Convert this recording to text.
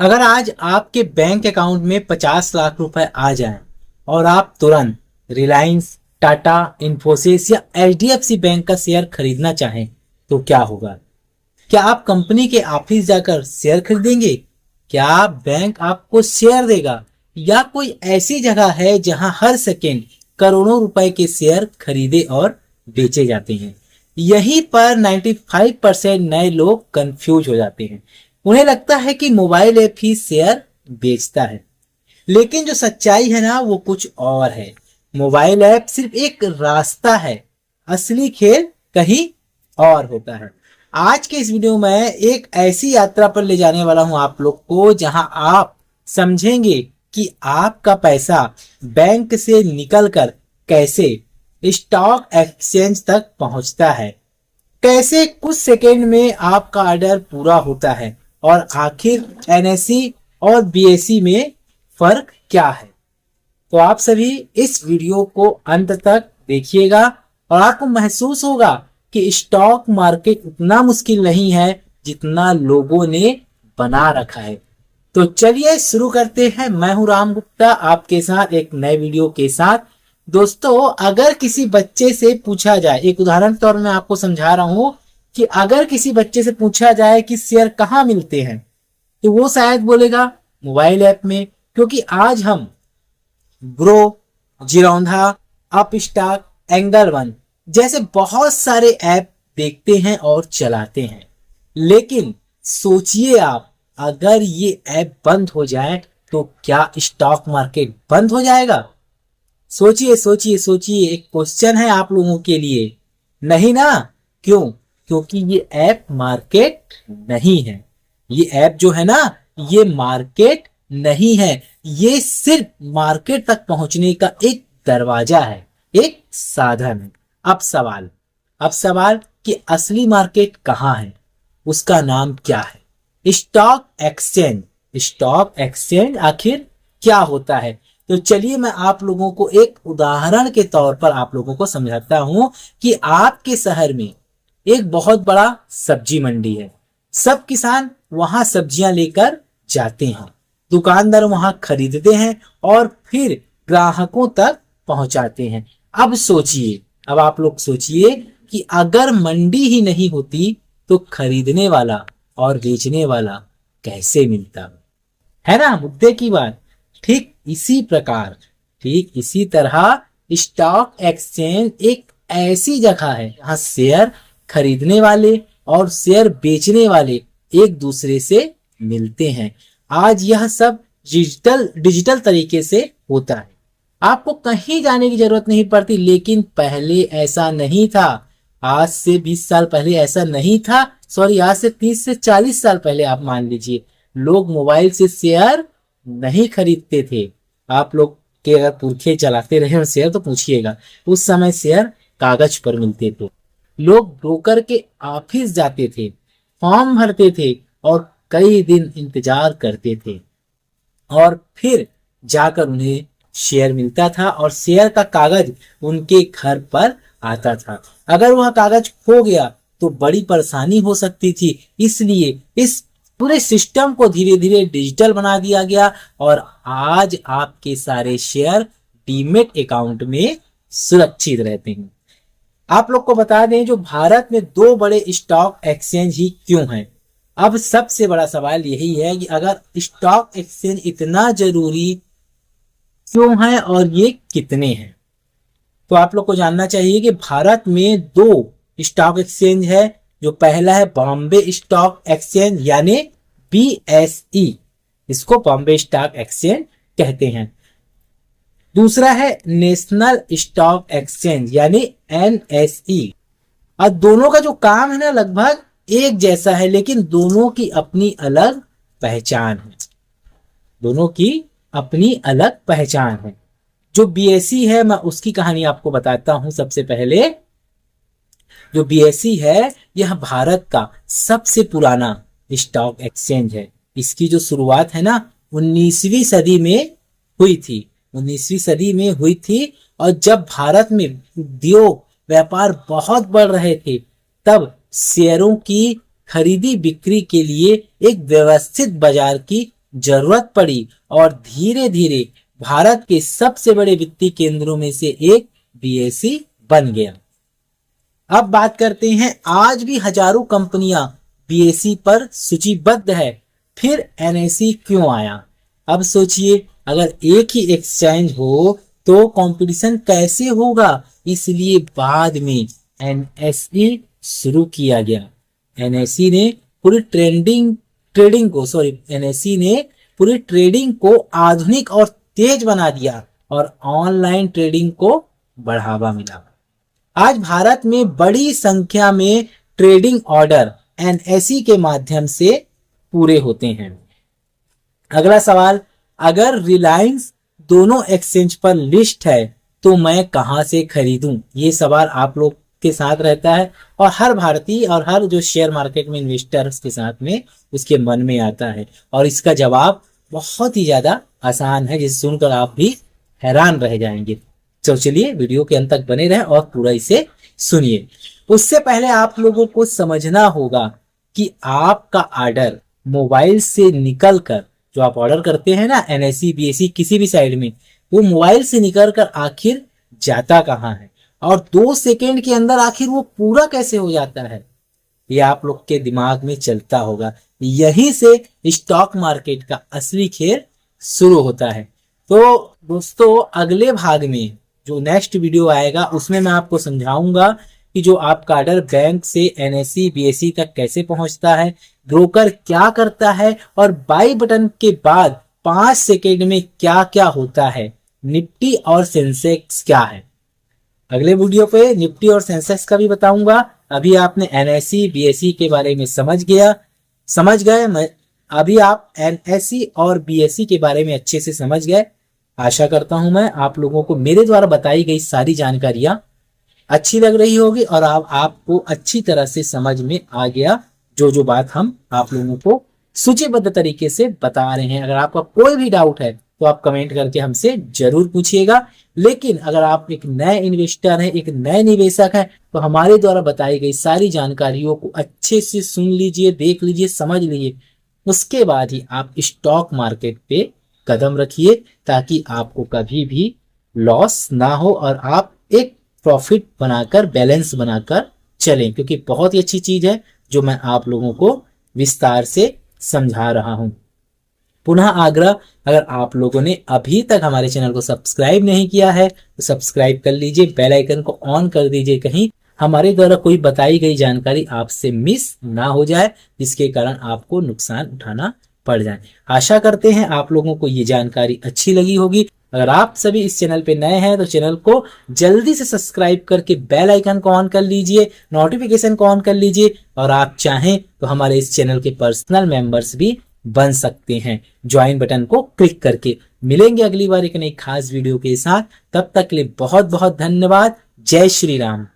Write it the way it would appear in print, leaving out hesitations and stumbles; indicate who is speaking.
Speaker 1: अगर आज आपके बैंक अकाउंट में 50 लाख रुपए आ जाएं और आप तुरंत रिलायंस, टाटा, इन्फोसिस या एचडीएफसी बैंक का शेयर खरीदना चाहें तो क्या होगा? क्या आप कंपनी के ऑफिस जाकर शेयर खरीदेंगे? क्या बैंक आपको शेयर देगा? या कोई ऐसी जगह है जहां हर सेकेंड करोड़ों रुपए के शेयर खरीदे और बेचे जाते हैं? यहीं पर 95% नए लोग कंफ्यूज हो जाते हैं। उन्हें लगता है कि मोबाइल ऐप ही शेयर बेचता है, लेकिन जो सच्चाई है ना वो कुछ और है। मोबाइल ऐप सिर्फ एक रास्ता है, असली खेल कहीं और होता है। आज के इस वीडियो में एक ऐसी यात्रा पर ले जाने वाला हूं आप लोग को, जहां आप समझेंगे कि आपका पैसा बैंक से निकलकर कैसे स्टॉक एक्सचेंज तक पहुंचता है, कैसे कुछ सेकेंड में आपका ऑर्डर पूरा होता है, और आखिर एनएसई और बीएसई में फर्क क्या है। तो आप सभी इस वीडियो को अंत तक देखिएगा और आपको महसूस होगा कि स्टॉक मार्केट उतना मुश्किल नहीं है जितना लोगों ने बना रखा है। तो चलिए शुरू करते हैं। मैं हूं राम गुप्ता, आपके साथ एक नए वीडियो के साथ। दोस्तों, अगर किसी बच्चे से पूछा जाए, एक उदाहरण के तौर में आपको समझा रहा हूं कि अगर किसी बच्चे से पूछा जाए कि शेयर कहाँ मिलते हैं, तो वो शायद बोलेगा मोबाइल ऐप में, क्योंकि आज हम grow, Zerodha, Upstox, angle one जैसे बहुत सारे ऐप देखते हैं और चलाते हैं। लेकिन सोचिए आप, अगर ये ऐप बंद हो जाए तो क्या स्टॉक मार्केट बंद हो जाएगा? सोचिए सोचिए सोचिए, एक क्वेश्चन है आप लोगों के लिए। नहीं ना? क्यों? क्योंकि ये ऐप मार्केट नहीं है। ये ऐप जो है ना, ये मार्केट नहीं है। ये सिर्फ मार्केट तक पहुंचने का एक दरवाजा है, एक साधन है। अब सवाल कि असली मार्केट कहाँ है, उसका नाम क्या है? Stock exchange. स्टॉक एक्सचेंज आखिर क्या होता है? तो चलिए मैं आप लोगों को एक उदाहरण के तौर पर आप लोगों को समझाता हूं कि आपके शहर में एक बहुत बड़ा सब्जी मंडी है। सब किसान वहां सब्जियां लेकर जाते हैं, दुकानदार वहां खरीदते हैं और फिर ग्राहकों तक पहुंचाते हैं। अब आप लोग सोचिए कि अगर मंडी ही नहीं होती तो खरीदने वाला और बेचने वाला कैसे मिलता? है ना मुद्दे की बात? ठीक इसी तरह स्टॉक एक्सचेंज एक ऐसी जगह है जहां शेयर खरीदने वाले और शेयर बेचने वाले एक दूसरे से मिलते हैं। आज यह सब डिजिटल तरीके से होता है। आपको कहीं जाने की जरूरत नहीं पड़ती, लेकिन पहले ऐसा नहीं था। आज से 20 साल पहले ऐसा नहीं था। आज से 30 से 40 साल पहले आप मान लीजिए, लोग मोबाइल से शेयर नहीं खरीदते थे। आप लोग के अगर पुरखे चलाते रहे हो शेयर तो पूछिएगा, उस समय शेयर कागज पर मिलते थे। लोग ब्रोकर के ऑफिस जाते थे, फॉर्म भरते थे और कई दिन इंतजार करते थे, और फिर जाकर उन्हें शेयर मिलता था और शेयर का कागज उनके घर पर आता था। अगर वह कागज खो गया तो बड़ी परेशानी हो सकती थी। इसलिए इस पूरे सिस्टम को धीरे धीरे डिजिटल बना दिया गया और आज आपके सारे शेयर डीमेट अकाउंट में सुरक्षित रहते हैं। आप लोग को बता दें, जो भारत में 2 बड़े स्टॉक एक्सचेंज ही क्यों हैं? अब सबसे बड़ा सवाल यही है कि अगर स्टॉक एक्सचेंज इतना जरूरी क्यों है और ये कितने हैं? तो आप लोग को जानना चाहिए कि भारत में 2 स्टॉक एक्सचेंज है। जो पहला है बॉम्बे स्टॉक एक्सचेंज यानी बीएसई, इसको बॉम्बे स्टॉक एक्सचेंज कहते हैं। दूसरा है नेशनल स्टॉक एक्सचेंज यानी एनएसई। और दोनों का जो काम है ना लगभग एक जैसा है, लेकिन दोनों की अपनी अलग पहचान है। दोनों की अपनी अलग पहचान है। जो बीएसई है, मैं उसकी कहानी आपको बताता हूं। सबसे पहले जो बीएसई है, यह भारत का सबसे पुराना स्टॉक एक्सचेंज है। इसकी जो शुरुआत है ना 19वीं सदी में हुई थी। 19वीं सदी में हुई थी, और जब भारत में उद्योग व्यापार बहुत बढ़ रहे थे, तब शेयरों की खरीदी बिक्री के लिए एक व्यवस्थित बाजार की जरूरत पड़ी और धीरे धीरे भारत के सबसे बड़े वित्तीय केंद्रों में से एक बीएसई बन गया। अब बात करते हैं, आज भी हजारों कंपनियां बीएसई पर सूचीबद्ध है, फिर एनएसई क्यों आया? अब सोचिए, अगर एक ही एक्सचेंज हो तो कंपटीशन कैसे होगा, इसलिए बाद में एनएसई शुरू किया गया। एनएसई ने पूरी ट्रेडिंग को आधुनिक और तेज बना दिया और ऑनलाइन ट्रेडिंग को बढ़ावा मिला। आज भारत में बड़ी संख्या में ट्रेडिंग ऑर्डर एनएसई के माध्यम से पूरे होते हैं। अगला सवाल, अगर रिलायंस दोनों एक्सचेंज पर लिस्ट है तो मैं कहां से खरीदूं? ये सवाल आप लोग के साथ रहता है और हर भारतीय और हर जो शेयर मार्केट में इन्वेस्टर्स के साथ में उसके मन में आता है, और इसका जवाब बहुत ही ज्यादा आसान है, जिसे सुनकर आप भी हैरान रह जाएंगे। तो चलिए वीडियो के अंत तक बने रहें और पूरा इसे सुनिए। उससे पहले आप लोगों को समझना होगा कि आपका ऑर्डर मोबाइल से निकलकर, जो आप ऑर्डर करते हैं ना एनएसई बीएसई किसी भी साइड में, वो मोबाइल से निकलकर आखिर जाता कहाँ है और 2 सेकेंड के अंदर आखिर वो पूरा कैसे हो जाता है, ये आप लोग के दिमाग में चलता होगा। यहीं से स्टॉक मार्केट का असली खेल शुरू होता है। तो दोस्तों, अगले भाग में जो नेक्स्ट वीडियो आएगा उसमें मैं आपको समझाऊंगा कि जो आपका ऑर्डर बैंक से एनएसई बीएसई तक कैसे पहुंचता है, ब्रोकर क्या करता है और बाई बटन के बाद 5 सेकेंड में क्या क्या होता है, निफ्टी और सेंसेक्स क्या है। अगले वीडियो पे निफ्टी और सेंसेक्स का भी बताऊंगा। अभी आपने एनएसई बीएसई के बारे में समझ गए। अभी आप एनएसई और बीएसई के बारे में अच्छे से समझ गए। आशा करता हूं मैं आप लोगों को मेरे द्वारा बताई गई सारी जानकारियां अच्छी लग रही होगी और आपको अच्छी तरह से समझ में आ गया जो बात हम आप लोगों को सूचीबद्ध तरीके से बता रहे हैं। अगर आपका कोई भी डाउट है तो आप कमेंट करके हमसे जरूर पूछिएगा। लेकिन अगर आप एक नए इन्वेस्टर हैं, एक नए निवेशक हैं, तो हमारे द्वारा बताई गई सारी जानकारियों को अच्छे से सुन लीजिए, देख लीजिए, समझ लीजिए। उसके बाद ही आप स्टॉक मार्केट पे कदम रखिए ताकि आपको कभी भी लॉस ना हो और आप एक प्रॉफिट बनाकर, बैलेंस बनाकर चलें, क्योंकि बहुत ही अच्छी चीज है जो मैं आप लोगों को विस्तार से समझा रहा हूं। पुनः आग्रह, अगर आप लोगों ने अभी तक हमारे चैनल को सब्सक्राइब नहीं किया है तो सब्सक्राइब कर लीजिए, बेल आइकन को ऑन कर दीजिए, कहीं हमारे द्वारा कोई बताई गई जानकारी आपसे मिस ना हो जाए जिसके कारण आपको नुकसान उठाना पड़ जाए। आशा करते हैं आप लोगों को ये जानकारी अच्छी लगी होगी। अगर आप सभी इस चैनल पे नए हैं तो चैनल को जल्दी से सब्सक्राइब करके बेल आइकन को ऑन कर लीजिए, नोटिफिकेशन को ऑन कर लीजिए, और आप चाहें तो हमारे इस चैनल के पर्सनल मेंबर्स भी बन सकते हैं ज्वाइन बटन को क्लिक करके। मिलेंगे अगली बार एक नई खास वीडियो के साथ, तब तक के लिए बहुत बहुत धन्यवाद। जय श्री राम।